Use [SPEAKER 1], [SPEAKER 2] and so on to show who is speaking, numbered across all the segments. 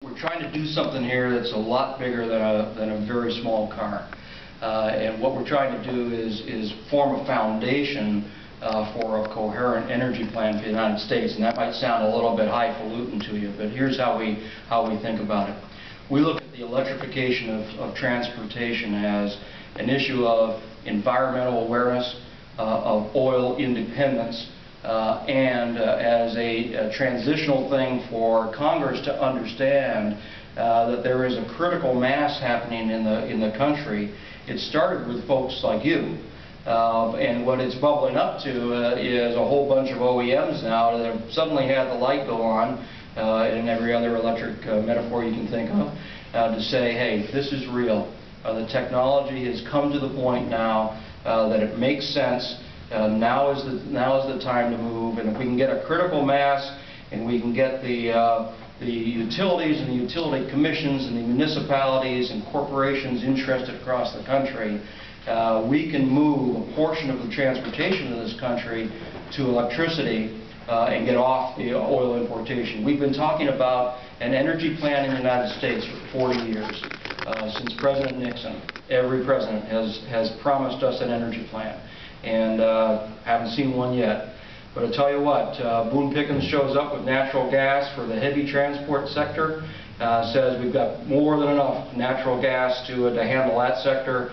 [SPEAKER 1] We're trying to do something here that's a lot bigger than a very small car. And what we're trying to do is form a foundation for a coherent energy plan for the United States. And that might sound a little bit highfalutin to you, but here's how we think about it. We look at the electrification of transportation as an issue of environmental awareness, of oil independence, and as a transitional thing for Congress to understand that there is a critical mass happening in the country. It started with folks like you, and what it's bubbling up to is a whole bunch of OEMs now that have suddenly had the light go on, and every other electric metaphor you can think of, to say, hey, this is real. The technology has come to the point now that it makes sense. Now is the time to move, and if we can get a critical mass, and we can get the utilities and the utility commissions and the municipalities and corporations interested across the country, we can move a portion of the transportation of this country to electricity and get off the oil importation. We've been talking about an energy plan in the United States for 40 years. Since President Nixon, every president has promised us an energy plan, and haven't seen one yet. But I tell you what, Boone Pickens shows up with natural gas for the heavy transport sector, says we've got more than enough natural gas to handle that sector.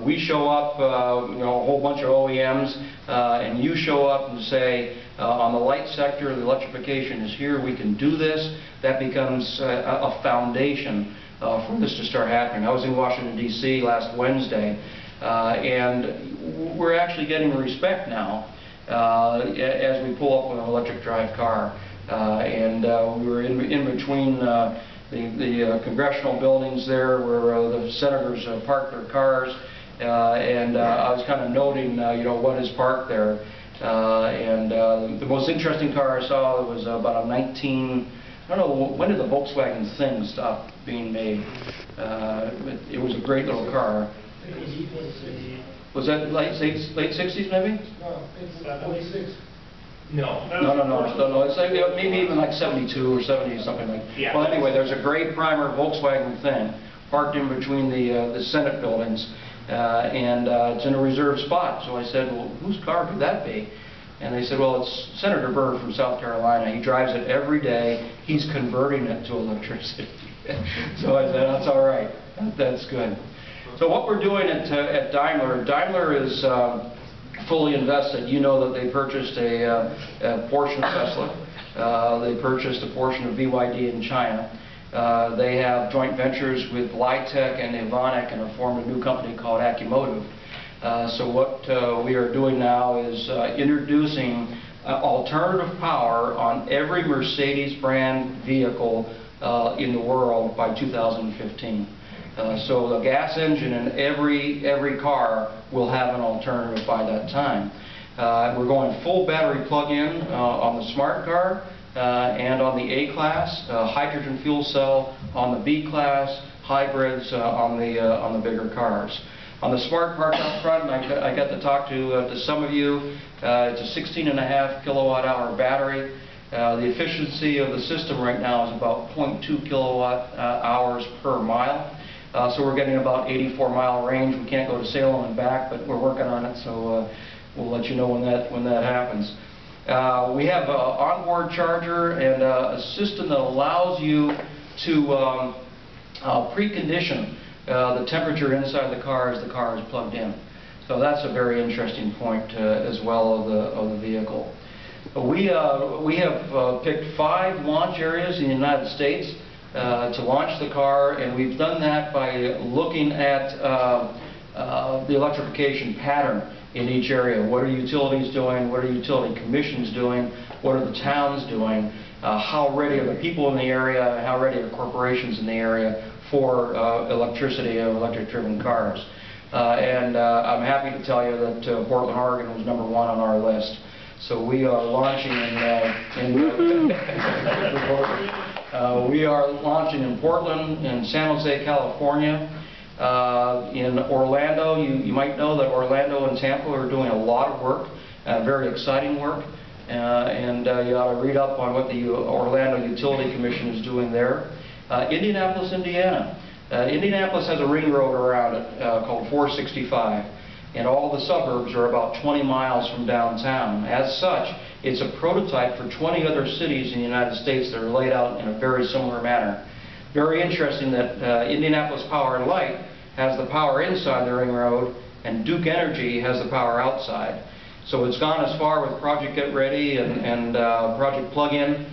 [SPEAKER 1] We show up, a whole bunch of OEMs, and you show up and say, on the light sector, the electrification is here, we can do this. That becomes a foundation for this to start happening. I was in Washington, D.C. last Wednesday, and we're actually getting respect now as we pull up with an electric drive car. We were in between the congressional buildings there where the senators parked their cars, and I was kind of noting what is parked there. The most interesting car I saw was about a I don't know, when did the Volkswagen Thing stop being made? It was a great little car. Was that late 60s maybe?
[SPEAKER 2] No, it's 46.
[SPEAKER 1] No. It's like, maybe even like 72 or 70, something like that. Yeah. Well, anyway, there's a great primer Volkswagen Thing parked in between the Senate buildings, and it's in a reserved spot. So I said, well, whose car could that be? And they said, well, it's Senator Byrd from South Carolina. He drives it every day. He's converting it to electricity. So I said, that's all right. That's good. So what we're doing at Daimler is fully invested. You know that they purchased a portion of Tesla. They purchased a portion of BYD in China. They have joint ventures with Litech and Evonik, and have formed a new company called Accumotive. So what we are doing now is introducing alternative power on every Mercedes brand vehicle in the world by 2015. So the gas engine in every car will have an alternative by that time. We're going full battery plug-in on the smart car and on the A-Class, hydrogen fuel cell on the B-Class, hybrids on the bigger cars. On the smart part up front, I got to talk to some of you. It's a 16.5 kilowatt-hour battery. The efficiency of the system right now is about 0.2 kilowatt hours per mile. So we're getting about 84-mile range. We can't go to Salem and back, but we're working on it, so we'll let you know when that happens. We have an onboard charger and a system that allows you to precondition the temperature inside the car as the car is plugged in. So that's a very interesting point as well of the vehicle. We have picked 5 launch areas in the United States to launch the car, and we've done that by looking at the electrification pattern in each area. What are utilities doing? What are utility commissions doing? What are the towns doing? How ready are the people in the area? How ready are corporations in the area for electricity and electric-driven cars? I'm happy to tell you that Portland, Oregon was #1 on our list. So we are launching in Portland, in San Jose, California, in Orlando. You might know that Orlando and Tampa are doing a lot of work, very exciting work. You ought to read up on what the Orlando Utility Commission is doing there. Indianapolis, Indiana. Indianapolis has a ring road around it called 465, and all the suburbs are about 20 miles from downtown. As such, it's a prototype for 20 other cities in the United States that are laid out in a very similar manner. Very interesting that Indianapolis Power and Light has the power inside the ring road, and Duke Energy has the power outside. So it's gone as far with Project Get Ready and Project Plug-in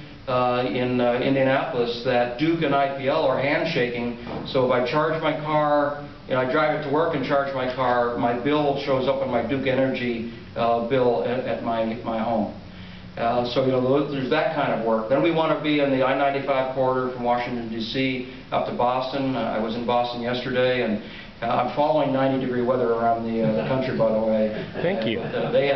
[SPEAKER 1] in Indianapolis that Duke and IPL are handshaking. So if I charge my car, I drive it to work and charge my car, my bill shows up on my Duke Energy bill at my home. So there's that kind of work. Then we want to be in the I-95 corridor from Washington, D.C. up to Boston. I was in Boston yesterday, and I'm following 90-degree weather around the country, by the way.
[SPEAKER 3] Thank you.
[SPEAKER 1] They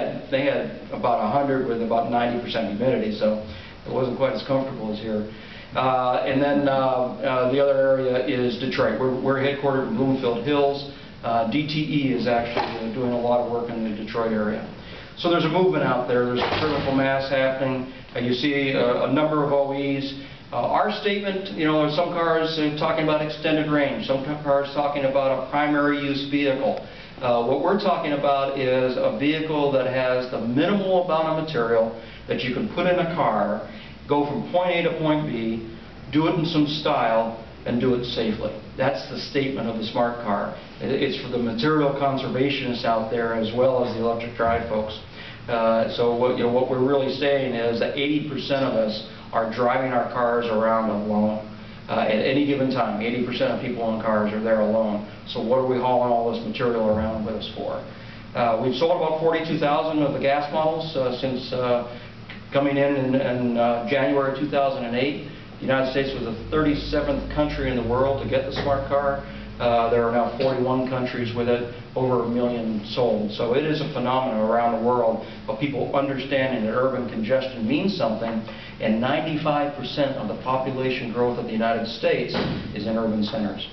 [SPEAKER 1] had about 100 with about 90% humidity, so it wasn't quite as comfortable as here. And then the other area is Detroit. We're headquartered in Bloomfield Hills. DTE is actually doing a lot of work in the Detroit area. So there's a movement out there. There's a critical mass happening. You see a number of OEs. Our statement, some cars talking about extended range, some cars talking about a primary use vehicle. What we're talking about is a vehicle that has the minimal amount of material that you can put in a car, go from point A to point B, do it in some style, and do it safely. That's the statement of the smart car. It's for the material conservationists out there as well as the electric drive folks. So what we're really saying is that 80% of us are driving our cars around alone. At any given time, 80% of people in cars are there alone. So what are we hauling all this material around with us for? We've sold about 42,000 of the gas models since coming in January 2008. The United States was the 37th country in the world to get the smart car. There are now 41 countries with it, over 1 million sold. So it is a phenomenon around the world of people understanding that urban congestion means something, and 95% of the population growth of the United States is in urban centers.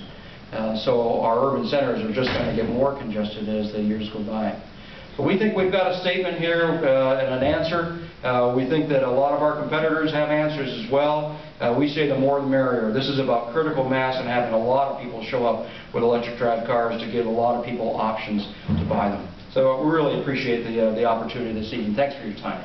[SPEAKER 1] So our urban centers are just going to get more congested as the years go by. But we think we've got a statement here and an answer. We think that a lot of our competitors have answers as well. We say the more the merrier. This is about critical mass and having a lot of people show up with electric drive cars to give a lot of people options to buy them. So we really appreciate the opportunity this evening. Thanks for your time.